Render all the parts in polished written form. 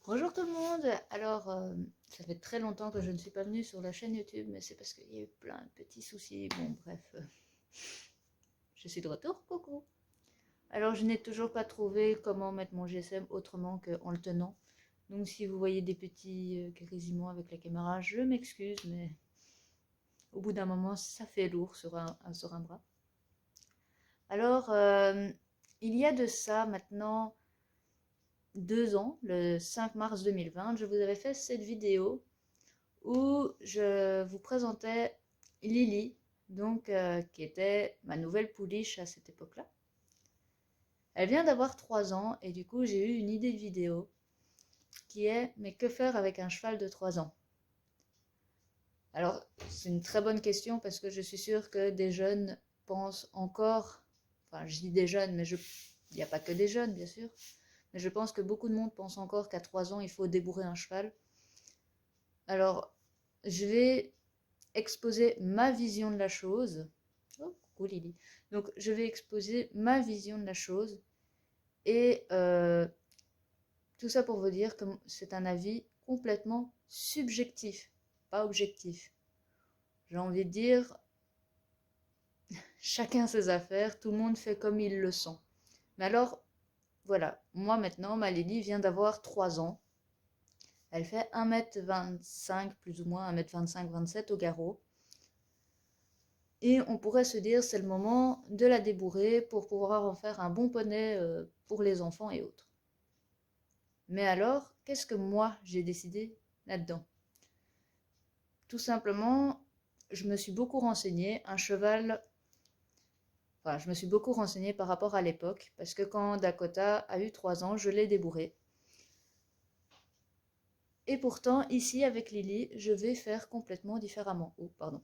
Bonjour tout le monde. Alors, ça fait très longtemps que je ne suis pas venue sur la chaîne YouTube, mais c'est parce qu'il y a eu plein de petits soucis. Bon, bref, je suis de retour. Coucou. Alors, je n'ai toujours pas trouvé comment mettre mon GSM autrement qu'en le tenant. Donc, si vous voyez des petits grésillements avec la caméra, je m'excuse, mais au bout d'un moment, ça fait lourd sur un bras. Alors, il y a de ça maintenant 2 ans, le 5 mars 2020, je vous avais fait cette vidéo où je vous présentais Lily, donc qui était ma nouvelle pouliche à cette époque-là. Elle vient d'avoir 3 ans et du coup j'ai eu une idée de vidéo qui est mais que faire avec un cheval de 3 ans? Alors c'est une très bonne question parce que je suis sûre que des jeunes pensent encore, enfin je dis des jeunes mais il n'y a pas que des jeunes bien sûr, mais je pense que beaucoup de monde pense encore qu'à 3 ans il faut débourrer un cheval. Alors je vais exposer ma vision de la chose. Oh, coucou Lily. Donc, je vais exposer ma vision de la chose et tout ça pour vous dire que c'est un avis complètement subjectif, pas objectif. J'ai envie de dire, chacun ses affaires, tout le monde fait comme il le sent. Mais alors, voilà, moi maintenant, ma Lily vient d'avoir 3 ans. Elle fait 1,25 m plus ou moins, 1,25 m 27 au garrot. Et on pourrait se dire c'est le moment de la débourrer pour pouvoir en faire un bon poney pour les enfants et autres. Mais alors, qu'est-ce que moi j'ai décidé là-dedans? Tout simplement, je me suis beaucoup renseignée. Un cheval, enfin, je me suis beaucoup renseignée par rapport à l'époque, parce que quand Dakota a eu 3 ans, je l'ai débourré. Et pourtant, ici, avec Lily, je vais faire complètement différemment. Oh, pardon.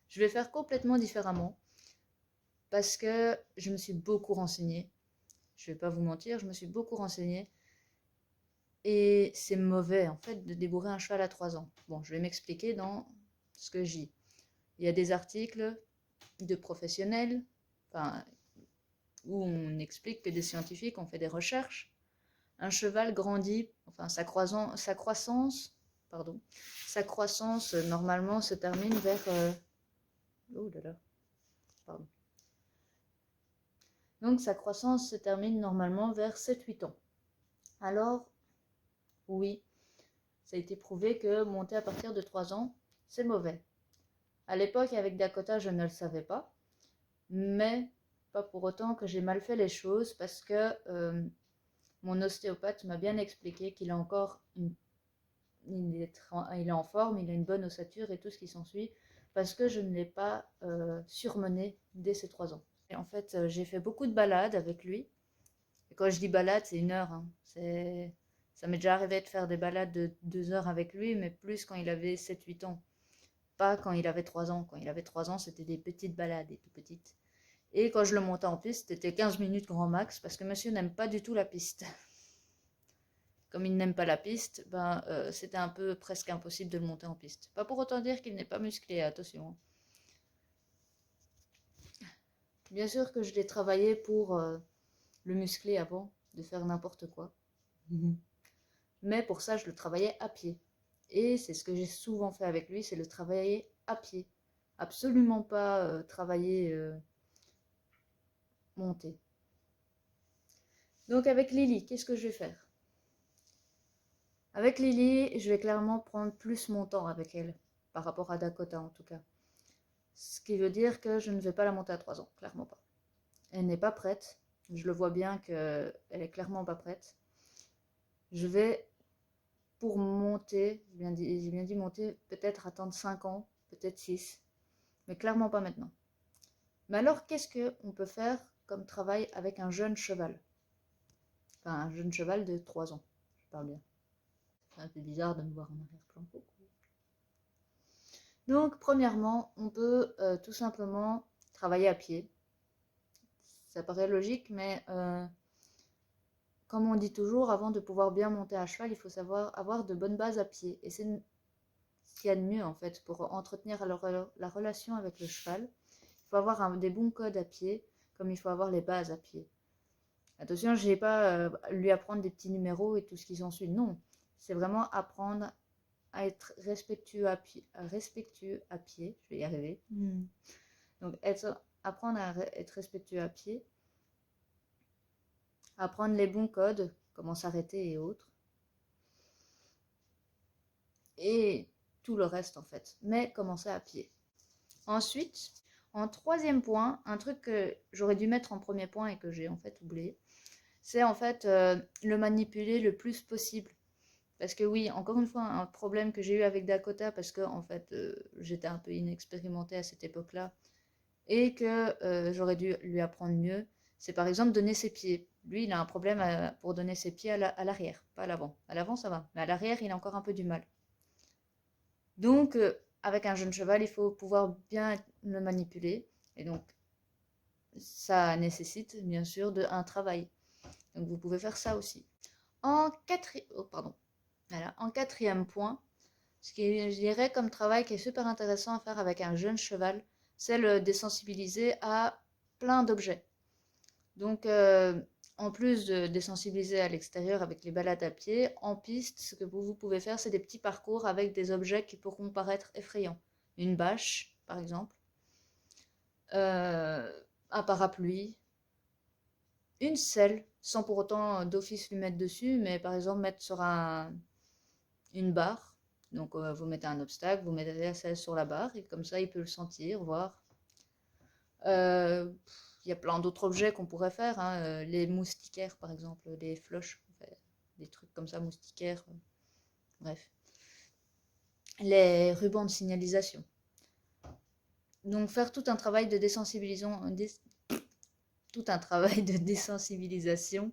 Je vais faire complètement différemment, parce que je me suis beaucoup renseignée. Je ne vais pas vous mentir, je me suis beaucoup renseignée. Et c'est mauvais, en fait, de débourrer un cheval à 3 ans. Bon, je vais m'expliquer dans ce que j'ai. Il y a des articles de professionnels, enfin, où on explique que des scientifiques ont fait des recherches. Un cheval grandit, enfin, sa croissance, pardon, sa croissance, normalement, se termine vers... oh là là, pardon. Donc, sa croissance se termine normalement vers 7-8 ans. Alors, oui, ça a été prouvé que monter à partir de 3 ans, c'est mauvais. À l'époque, avec Dakota, je ne le savais pas, mais pas pour autant que j'ai mal fait les choses parce que mon ostéopathe m'a bien expliqué qu'il a encore il est en forme, il a une bonne ossature et tout ce qui s'ensuit parce que je ne l'ai pas surmené dès ses 3 ans. Et en fait, j'ai fait beaucoup de balades avec lui. Et quand je dis balade, c'est 1 heure. Hein. Ça m'est déjà arrivé de faire des balades de 2 heures avec lui, mais plus quand il avait 7-8 ans. Pas quand il avait 3 ans. Quand il avait 3 ans, c'était des petites balades, des tout petites. Et quand je le montais en piste, c'était 15 minutes grand max, parce que monsieur n'aime pas du tout la piste. Comme il n'aime pas la piste, ben, c'était un peu presque impossible de le monter en piste. Pas pour autant dire qu'il n'est pas musclé, attention. Bien sûr que je l'ai travaillé pour le muscler avant de faire n'importe quoi. Mais pour ça, je le travaillais à pied. Et c'est ce que j'ai souvent fait avec lui, c'est le travailler à pied. Absolument pas travailler monter. Donc avec Lily, qu'est-ce que je vais faire? Avec Lily, je vais clairement prendre plus mon temps avec elle, par rapport à Dakota en tout cas. Ce qui veut dire que je ne vais pas la monter à 3 ans, clairement pas. Elle n'est pas prête, je le vois bien qu'elle est clairement pas prête. Je vais, pour monter, j'ai bien dit monter, peut-être attendre 5 ans, peut-être 6, mais clairement pas maintenant. Mais alors, qu'est-ce qu'on peut faire comme travail avec un jeune cheval? Enfin, un jeune cheval de 3 ans, je parle bien. C'est un peu bizarre de me voir en arrière-plan. Donc, premièrement, on peut tout simplement travailler à pied. Ça paraît logique, mais comme on dit toujours, avant de pouvoir bien monter à cheval, il faut savoir avoir de bonnes bases à pied. Et c'est ce qu'il y a de mieux, en fait, pour entretenir la relation avec le cheval. Il faut avoir des bons codes à pied, comme il faut avoir les bases à pied. Attention, je n'ai pas lui apprendre des petits numéros et tout ce qui s'ensuit. Non, c'est vraiment apprendre à être respectueux à pied. Je vais y arriver. Donc, apprendre à être respectueux à pied, apprendre les bons codes, comment s'arrêter et autres. Et tout le reste en fait, mais commencer à pied. Ensuite, en troisième point, un truc que j'aurais dû mettre en premier point et que j'ai en fait oublié, c'est en fait le manipuler le plus possible. Parce que oui, encore une fois, un problème que j'ai eu avec Dakota, parce que en fait, j'étais un peu inexpérimentée à cette époque-là, et que j'aurais dû lui apprendre mieux, c'est par exemple donner ses pieds. Lui, il a un problème pour donner ses pieds à l'arrière, pas à l'avant. À l'avant, ça va, mais à l'arrière, il a encore un peu du mal. Donc, avec un jeune cheval, il faut pouvoir bien le manipuler, et donc, ça nécessite bien sûr un travail. Donc, vous pouvez faire ça aussi. En quatrième point, ce qui je dirais comme travail qui est super intéressant à faire avec un jeune cheval, c'est le désensibiliser à plein d'objets. Donc, en plus de désensibiliser à l'extérieur avec les balades à pied, en piste, ce que vous pouvez faire, c'est des petits parcours avec des objets qui pourront paraître effrayants. Une bâche, par exemple, un parapluie, une selle, sans pour autant d'office lui mettre dessus, mais par exemple mettre sur une barre. Donc vous mettez un obstacle, vous mettez la selle sur la barre, et comme ça il peut le sentir, voir. Il y a plein d'autres objets qu'on pourrait faire, hein, les moustiquaires par exemple, des floches, des trucs comme ça, moustiquaires, bref. Les rubans de signalisation. Donc faire tout un travail de désensibilisation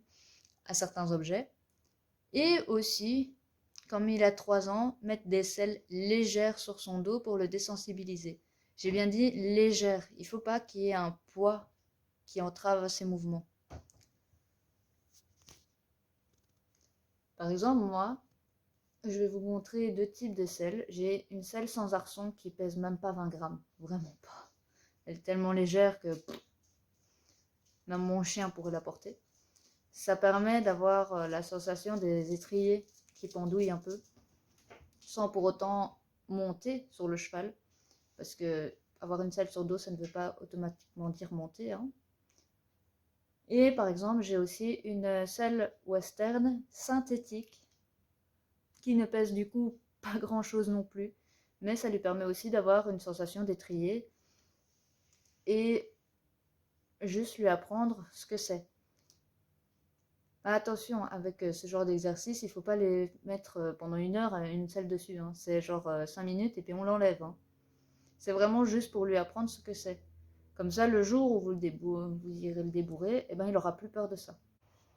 à certains objets. Et aussi, comme il a 3 ans, mettre des selles légères sur son dos pour le désensibiliser. J'ai bien dit légère, il ne faut pas qu'il y ait un poids qui entrave ses mouvements. Par exemple, moi, je vais vous montrer 2 types de selles. J'ai une selle sans arçon qui pèse même pas 20 grammes, vraiment pas. Elle est tellement légère que même mon chien pourrait la porter. Ça permet d'avoir la sensation des étriers qui pendouillent un peu, sans pour autant monter sur le cheval, parce que avoir une selle sur le dos, ça ne veut pas automatiquement dire monter, hein. Et par exemple, j'ai aussi une selle western synthétique qui ne pèse du coup pas grand chose non plus, mais ça lui permet aussi d'avoir une sensation d'étrier et juste lui apprendre ce que c'est. Attention, avec ce genre d'exercice, il ne faut pas les mettre pendant 1 heure une selle dessus, hein. C'est genre 5 minutes et puis on l'enlève, hein. C'est vraiment juste pour lui apprendre ce que c'est. Comme ça, le jour où vous irez le débourrer, eh ben, il n'aura plus peur de ça.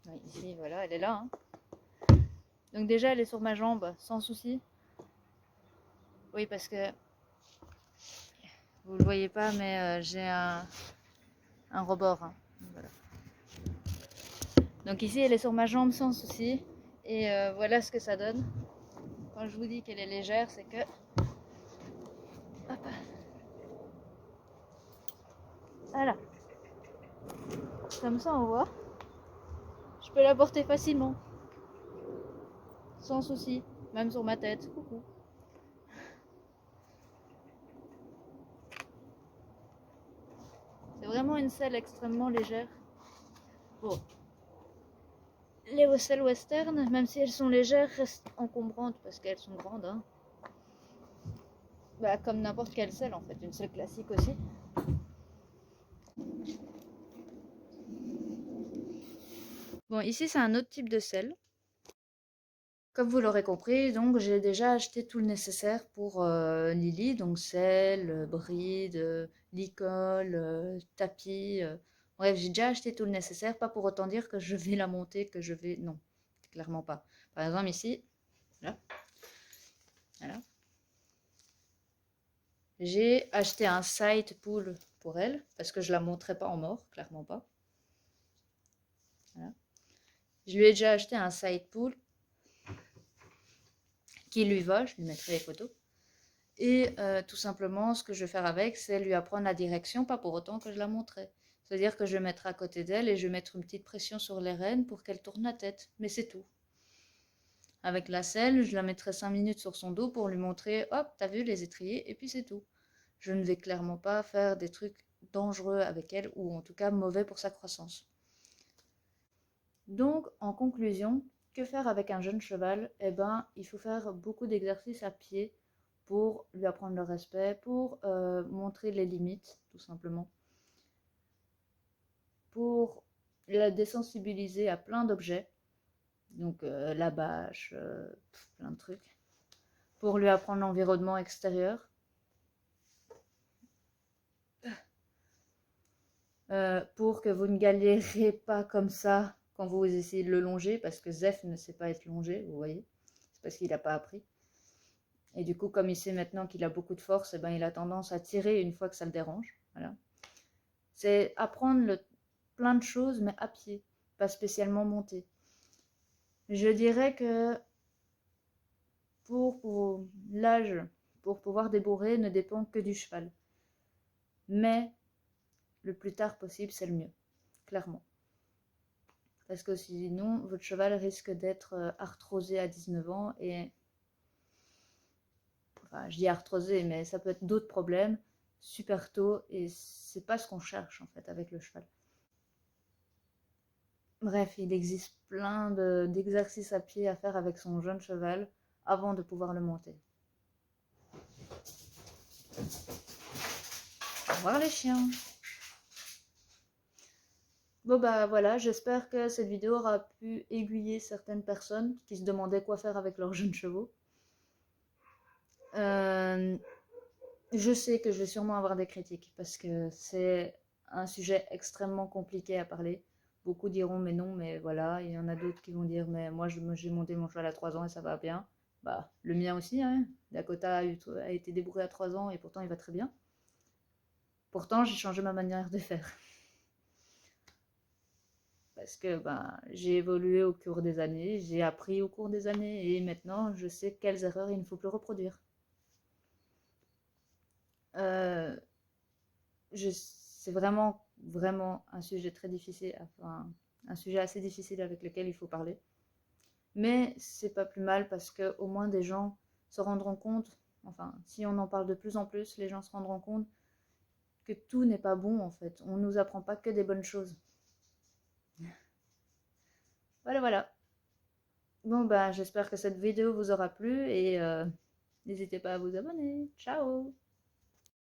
Oui, ici, voilà, elle est là, hein. Donc déjà, elle est sur ma jambe, sans souci. Oui, parce que vous le voyez pas, mais j'ai un rebord, hein. Voilà. Donc ici, elle est sur ma jambe sans souci. Et voilà ce que ça donne. Quand je vous dis qu'elle est légère, c'est que... Hop. Voilà. Comme ça, on voit. Je peux la porter facilement. Sans souci. Même sur ma tête. Coucou. C'est vraiment une selle extrêmement légère. Bon. Les selles western, même si elles sont légères, restent encombrantes parce qu'elles sont grandes, hein. Bah, comme n'importe quelle selle en fait, une selle classique aussi. Bon, ici c'est un autre type de selle. Comme vous l'aurez compris, donc j'ai déjà acheté tout le nécessaire pour Lily, donc selle, bride, licol, tapis. Bref, j'ai déjà acheté tout le nécessaire, pas pour autant dire que je vais la monter, que je vais... Non, clairement pas. Par exemple ici, là, voilà. J'ai acheté un side pull pour elle, parce que je la monterai pas en mort, clairement pas. Voilà. Je lui ai déjà acheté un side pull qui lui va, je lui mettrai les photos. Et tout simplement, ce que je vais faire avec, c'est lui apprendre la direction, pas pour autant que je la monterai. C'est-à-dire que je vais mettre à côté d'elle et je vais mettre une petite pression sur les rênes pour qu'elle tourne la tête. Mais c'est tout. Avec la selle, je la mettrai 5 minutes sur son dos pour lui montrer, hop, t'as vu les étriers, et puis c'est tout. Je ne vais clairement pas faire des trucs dangereux avec elle, ou en tout cas mauvais pour sa croissance. Donc, en conclusion, que faire avec un jeune cheval? Eh ben, il faut faire beaucoup d'exercices à pied pour lui apprendre le respect, pour montrer les limites, tout simplement, pour la désensibiliser à plein d'objets, donc la bâche, plein de trucs, pour lui apprendre l'environnement extérieur, pour que vous ne galérez pas comme ça quand vous essayez de le longer, parce que Zef ne sait pas être longé, vous voyez, c'est parce qu'il n'a pas appris. Et du coup, comme il sait maintenant qu'il a beaucoup de force, eh ben, il a tendance à tirer une fois que ça le dérange. Voilà. C'est apprendre plein de choses, mais à pied, pas spécialement monter. Je dirais que pour l'âge, pour pouvoir débourrer, ne dépend que du cheval. Mais le plus tard possible, c'est le mieux, clairement. Parce que sinon, votre cheval risque d'être arthrosé à 19 ans et... Enfin, je dis arthrosé, mais ça peut être d'autres problèmes super tôt et c'est pas ce qu'on cherche en fait avec le cheval. Bref, il existe plein d'exercices à pied à faire avec son jeune cheval avant de pouvoir le monter. Au revoir les chiens. Bon bah voilà, j'espère que cette vidéo aura pu aiguiller certaines personnes qui se demandaient quoi faire avec leurs jeunes chevaux. Je sais que je vais sûrement avoir des critiques parce que c'est un sujet extrêmement compliqué à parler. Beaucoup diront mais non, mais voilà. Il y en a d'autres qui vont dire mais moi j'ai monté mon cheval à 3 ans et ça va bien. Bah, le mien aussi, hein. Dakota a été débourré à 3 ans et pourtant il va très bien. Pourtant, j'ai changé ma manière de faire. Parce que ben, j'ai évolué au cours des années, j'ai appris au cours des années et maintenant je sais quelles erreurs il ne faut plus reproduire. C'est vraiment, vraiment un sujet très difficile, enfin, un sujet assez difficile avec lequel il faut parler. Mais c'est pas plus mal parce que au moins des gens se rendront compte, enfin, si on en parle de plus en plus, les gens se rendront compte que tout n'est pas bon en fait. On nous apprend pas que des bonnes choses. Voilà, voilà. Bon, bah, j'espère que cette vidéo vous aura plu et n'hésitez pas à vous abonner. Ciao!